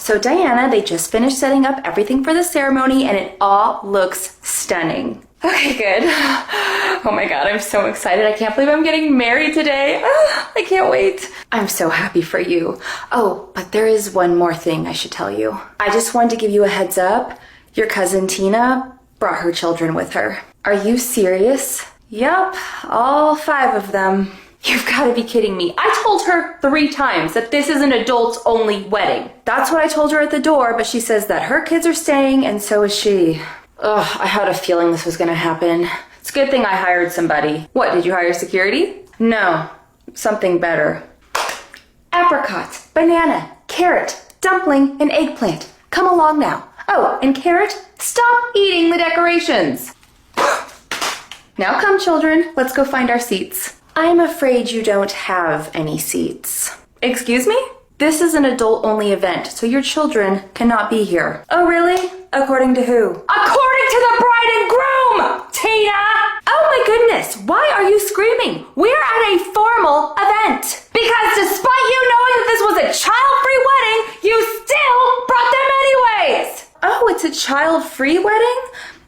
So Diana, they just finished setting up everything for the ceremony and it all looks stunning. Okay, good. Oh my God, I'm so excited. I can't believe I'm getting married today. I can't wait. I'm so happy for you. Oh, but there is one more thing I should tell you. I just wanted to give you a heads up. Your cousin Tina brought her children with her. Are you serious? Yup, all 5 of them. You've got to be kidding me. I told her 3 times that this is an adults-only wedding. That's what I told her at the door, but she says that her kids are staying and so is she. Ugh, I had a feeling this was gonna happen. It's a good thing I hired somebody. What, did you hire security? No, something better. Apricot, banana, carrot, dumpling, and eggplant. Come along now. Oh, and carrot, stop eating the decorations. Now come, children, let's go find our seats. I'm afraid you don't have any seats. Excuse me? This is an adult-only event, so your children cannot be here. Oh, really? According to who? According to the bride and groom, Tina! Oh my goodness, why are you screaming? We're at a formal event. Because despite you knowing that this was a child-free wedding, you still brought them anyways! Oh, it's a child-free wedding?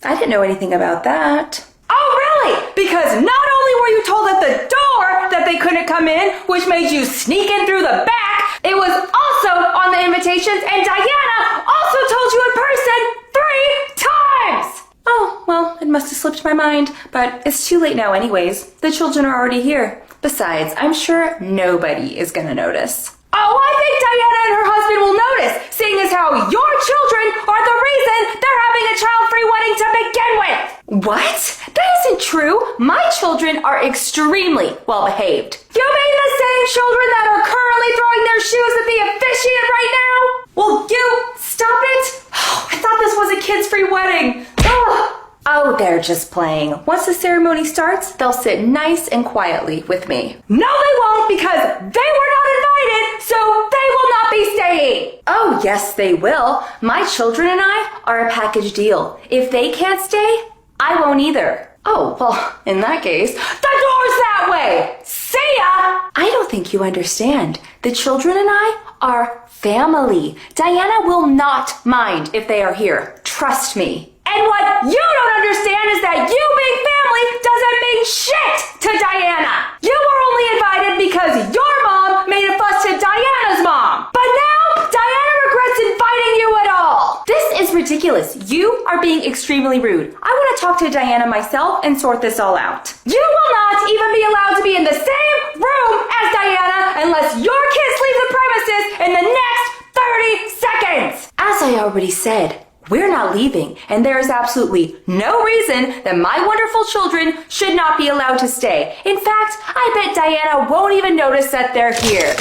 I didn't know anything about that. Oh, really? Because not only were you told at the door that they couldn't come in, which made you sneak in through the back, it was also on the invitations, and Diana also told you in person 3 times! Oh, well, it must have slipped my mind, but it's too late now anyways. The children are already here. Besides, I'm sure nobody is gonna notice. Oh, I think Diana and her husband will notice, seeing as how your children are the reason they're having a child-free wedding to begin with! What? That isn't true! My children are extremely well-behaved. You mean the same children that are currently throwing their shoes at the officiant right now? Will you stop it? Oh, I thought this was a kids-free wedding. Ugh. Oh, they're just playing. Once the ceremony starts, they'll sit nice and quietly with me. No, they won't, because they were not invited, so they will not be staying. Oh, yes, they will. My children and I are a package deal. If they can't stay, I won't either. Oh, well, in that case, the door's that way. See ya! I don't think you understand. The children and I are family. Diana will not mind if they are here. Trust me. And what you don't understand is that you being family doesn't mean shit to Diana. You were only invited because your mom made a fuss to Diana's mom. But now, Diana regrets inviting you at all. This is ridiculous. You are being extremely rude. I want to talk to Diana myself and sort this all out. You will not even be allowed to be in the same room as Diana unless your kids leave the premises in the next 30 seconds. As I already said, we're not leaving, and there is absolutely no reason that my wonderful children should not be allowed to stay. In fact, I bet Diana won't even notice that they're here.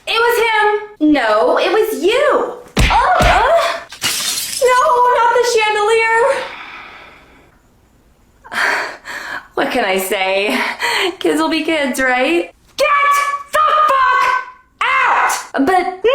It was him. No, it was you. Oh, no, not the chandelier. What can I say? Kids will be kids, right? Get the fuck out! But no!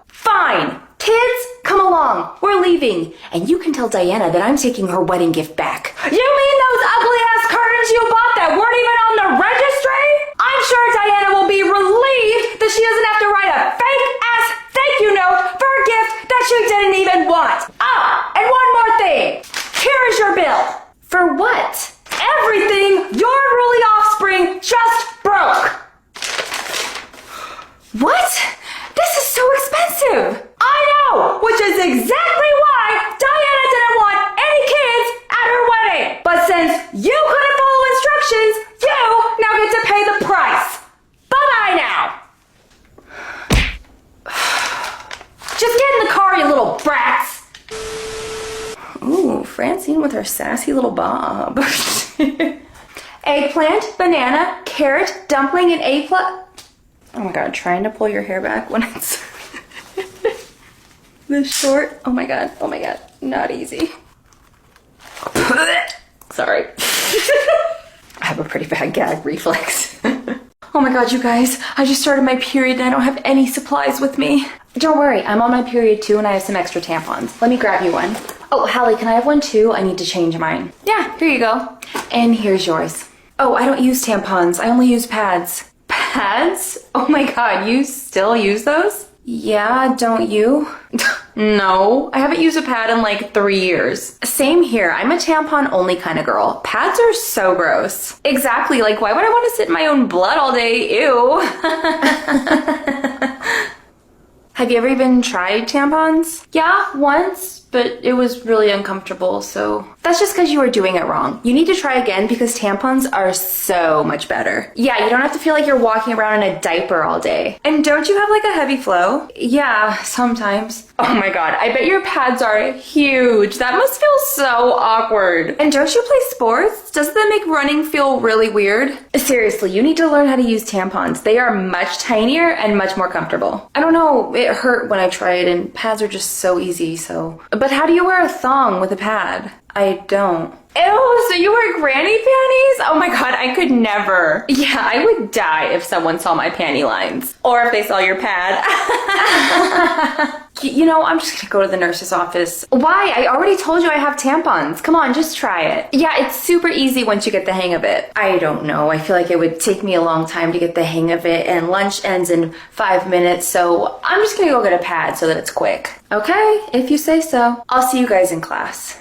Fine. Kids, come along. We're leaving. And you can tell Diana that I'm taking her wedding gift back. You mean those ugly-ass curtains you bought that weren't even on the registry? I'm sure Diana will be relieved that she doesn't have to write a fake-ass thank you note for a gift that she didn't even want. Ah, and one more thing. Here is your bill. For what? Everything your unruly offspring just broke. What? This is so expensive. I know, which is exactly why Diana didn't want any kids at her wedding. But since you couldn't follow instructions, you now get to pay the price. Bye-bye now. Just get in the car, you little brats. Ooh, Francine with her sassy little bob. Eggplant, banana, carrot, dumpling, and eggplant. Oh my God, trying to pull your hair back when it's this short. Oh my God, not easy. Sorry. I have a pretty bad gag reflex. Oh my God, you guys, I just started my period and I don't have any supplies with me. Don't worry, I'm on my period too and I have some extra tampons. Let me grab you one. Oh, Hallie, can I have one too? I need to change mine. Yeah, here you go. And here's yours. Oh, I don't use tampons, I only use pads. Pads? Oh my god, you still use those? Yeah, don't you? No, I haven't used a pad in like 3 years. Same here. I'm a tampon only kind of girl. Pads are so gross. Exactly. Like, why would I want to sit in my own blood all day? Ew. Have you ever even tried tampons? Yeah, once, but it was really uncomfortable, so... That's just because you were doing it wrong. You need to try again because tampons are so much better. Yeah, you don't have to feel like you're walking around in a diaper all day. And don't you have like a heavy flow? Yeah, sometimes. Oh my god, I bet your pads are huge. That must feel so awkward. And don't you play sports? Doesn't that make running feel really weird? Seriously, you need to learn how to use tampons. They are much tinier and much more comfortable. I don't know, it hurt when I tried and pads are just so easy, so... But how do you wear a thong with a pad? I don't. Ew, so you wear granny panties? Oh my god, I could never. Yeah, I would die if someone saw my panty lines. Or if they saw your pad. You know, I'm just gonna go to the nurse's office. Why? I already told you I have tampons. Come on, just try it. Yeah, it's super easy once you get the hang of it. I don't know. I feel like it would take me a long time to get the hang of it, and lunch ends in 5 minutes, so I'm just gonna go get a pad so that it's quick. Okay, if you say so. I'll see you guys in class.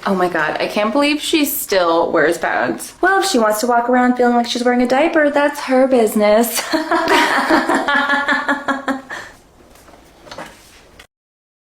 Oh my god, I can't believe she still wears pads. Well, if she wants to walk around feeling like she's wearing a diaper, that's her business.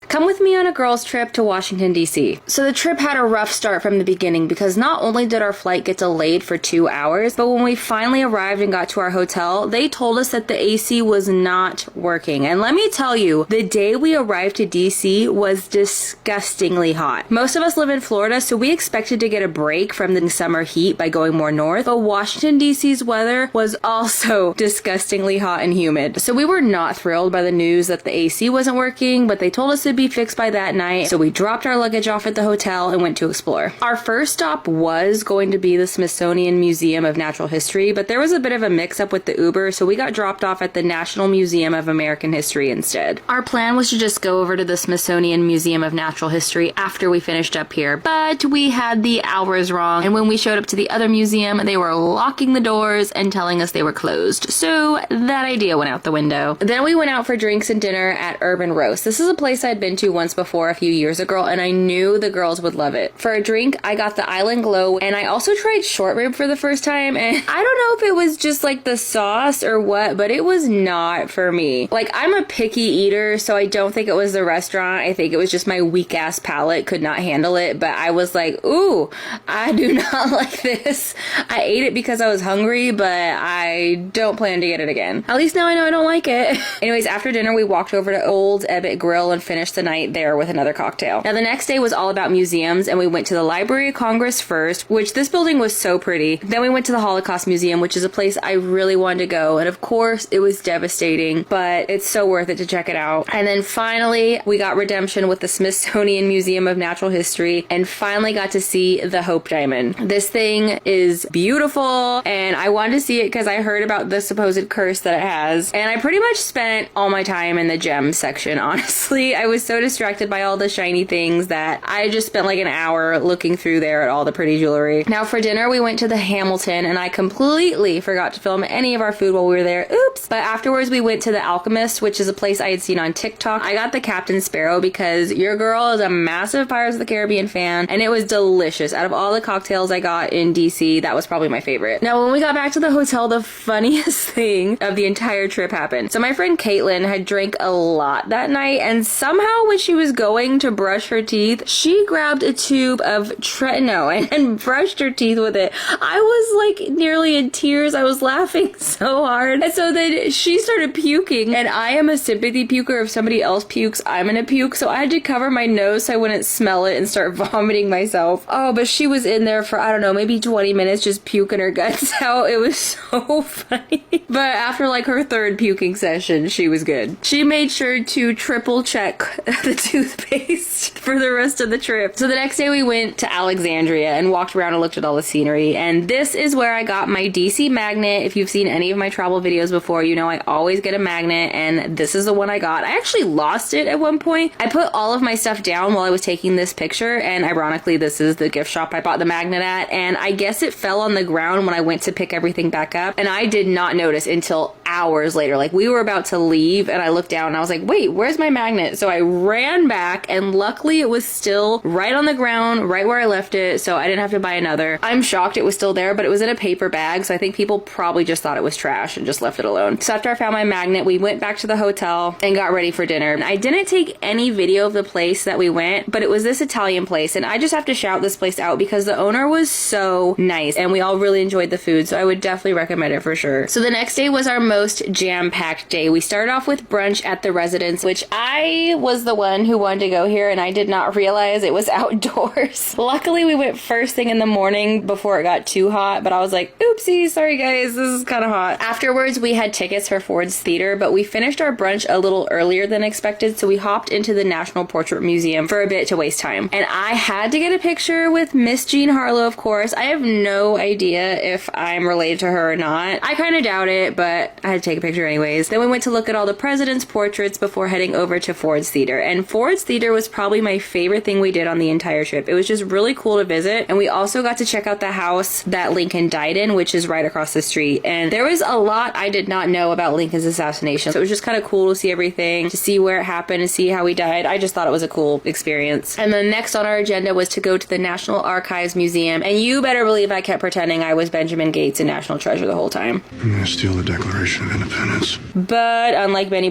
Come with me on a girls' trip to Washington, D.C. So the trip had a rough start from the beginning because not only did our flight get delayed for 2 hours, but when we finally arrived and got to our hotel, they told us that the AC was not working. And let me tell you, the day we arrived to D.C. was disgustingly hot. Most of us live in Florida, so we expected to get a break from the summer heat by going more north, but Washington, D.C.'s weather was also disgustingly hot and humid. So we were not thrilled by the news that the AC wasn't working, but they told us it'd be fixed by that night, so we dropped our luggage off at the hotel and went to explore. Our first stop was going to be the Smithsonian Museum of Natural History, but there was a bit of a mix-up with the Uber, so we got dropped off at the National Museum of American History instead. Our plan was to just go over to the Smithsonian Museum of Natural History after we finished up here, but we had the hours wrong, and when we showed up to the other museum, they were locking the doors and telling us they were closed, so that idea went out the window. Then we went out for drinks and dinner at Urban Roast. This is a place I'd been to once before a few years ago, and I knew the girls would love it. For a drink, I got the Island Glow, and I also tried short rib for the first time, and I don't know if it was just like the sauce or what, but it was not for me. Like, I'm a picky eater, so I don't think it was the restaurant. I think it was just my weak ass palate could not handle it, but I was like, ooh, I do not like this. I ate it because I was hungry, but I don't plan to get it again. At least now I know I don't like it. Anyways, after dinner, we walked over to Old Ebbitt Grill and finished the night there with another cocktail. Now the next day was all about museums, and we went to the Library of Congress first, which this building was so pretty. Then we went to the Holocaust Museum, which is a place I really wanted to go, and of course it was devastating, but it's so worth it to check it out. And then finally we got redemption with the Smithsonian Museum of Natural History and finally got to see the Hope Diamond. This thing is beautiful, and I wanted to see it because I heard about the supposed curse that it has, and I pretty much spent all my time in the gem section, honestly. I was so distracted by all the shiny things that I just spent like an hour looking through there at all the pretty jewelry. Now for dinner, we went to the Hamilton, and I completely forgot to film any of our food while we were there. Oops. But afterwards, we went to the Alchemist, which is a place I had seen on TikTok. I got the Captain Sparrow because your girl is a massive Pirates of the Caribbean fan, and it was delicious. Out of all the cocktails I got in DC, that was probably my favorite. Now, when we got back to the hotel, the funniest thing of the entire trip happened. So my friend Caitlin had drank a lot that night, and somehow when she was going to brush her teeth, she grabbed a tube of Tretinoin and brushed her teeth with it. I was like nearly in tears. I was laughing so hard. And so then she started puking, and I am a sympathy puker. If somebody else pukes, I'm gonna puke. So I had to cover my nose so I wouldn't smell it and start vomiting myself. Oh, but she was in there for, I don't know, maybe 20 minutes just puking her guts out. It was so funny. But after like her third puking session, she was good. She made sure to triple check the toothpaste for the rest of the trip. So the next day we went to Alexandria and walked around and looked at all the scenery. And this is where I got my DC magnet. If you've seen any of my travel videos before, you know I always get a magnet, and this is the one I got. I actually lost it at one point. I put all of my stuff down while I was taking this picture, and ironically, this is the gift shop I bought the magnet at, and I guess it fell on the ground when I went to pick everything back up, and I did not notice until hours later. Like, we were about to leave, and I looked down, and I was like, wait, where's my magnet? So I ran back, and luckily it was still right on the ground, right where I left it, so I didn't have to buy another. I'm shocked it was still there, but it was in a paper bag, so I think people probably just thought it was trash and just left it alone. So after I found my magnet, we went back to the hotel and got ready for dinner. I didn't take any video of the place that we went, but it was this Italian place, and I just have to shout this place out because the owner was so nice and we all really enjoyed the food, so I would definitely recommend it for sure. So the next day was our most jam-packed day. We started off with brunch at the residence, which I was the one who wanted to go here and I did not realize it was outdoors. Luckily we went first thing in the morning before it got too hot, but I was like, oopsie, sorry guys, this is kind of hot. Afterwards we had tickets for Ford's Theater, but we finished our brunch a little earlier than expected, so we hopped into the National Portrait Museum for a bit to waste time. And I had to get a picture with Miss Jean Harlow, of course. I have no idea if I'm related to her or not. I kind of doubt it, but I had to take a picture anyways. Then we went to look at all the president's portraits before heading over to Ford's Theater. And Ford's Theater was probably my favorite thing we did on the entire trip. It was just really cool to visit. And we also got to check out the house that Lincoln died in, which is right across the street. And there was a lot I did not know about Lincoln's assassination. So it was just kind of cool to see everything, to see where it happened, and see how he died. I just thought it was a cool experience. And then next on our agenda was to go to the National Archives Museum. And you better believe I kept pretending I was Benjamin Gates in National Treasure the whole time. I'm gonna steal the Declaration of Independence. But unlike many